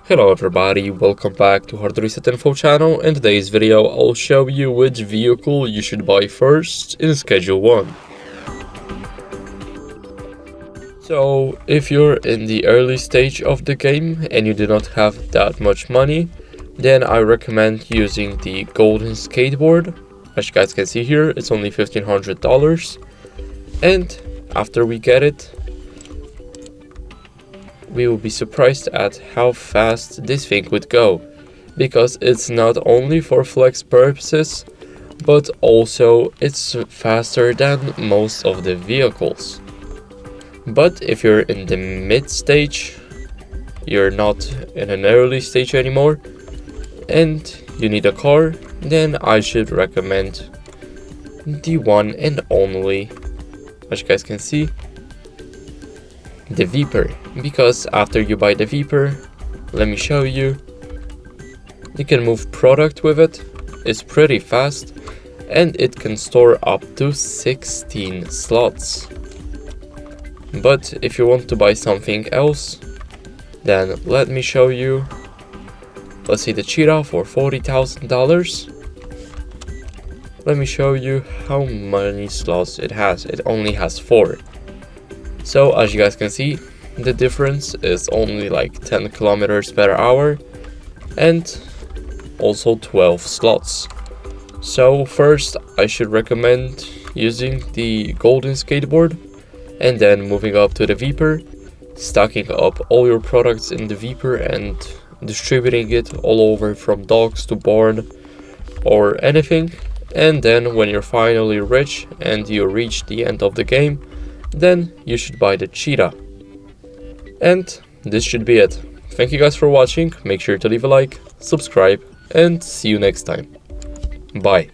Hello everybody, welcome back to Hard Reset Info channel. In today's video I'll show you which vehicle you should buy first in Schedule 1. So if you're in the early stage of the game and you do not have that much money, then I recommend using the golden skateboard. As you guys can see here, it's only $1,500, and after we get it, we will be surprised at how fast this thing would go, because it's not only for flex purposes, but also it's faster than most of the vehicles. But if you're in the mid stage, you're not in an early stage anymore, and you need a car, then I should recommend the one and only, as you guys can see, the Veeper. Because after you buy the Veeper, let me show you, you can move product with it. It's pretty fast and it can store up to 16 slots. But if you want to buy something else, then let me show you. Let's see the Cheetah for $40,000. Let me show you how many slots it has. It only has 4. So as you guys can see, the difference is only like 10 kilometers per hour and also 12 slots. So first I should recommend using the golden skateboard and then moving up to the Veeper, stacking up all your products in the Veeper and distributing it all over from docks to barn or anything. And then when you're finally rich and you reach the end of the game, then you should buy the Cheetah. And this should be it. Thank you guys for watching. Make sure to leave a like, subscribe, and see you next time. Bye.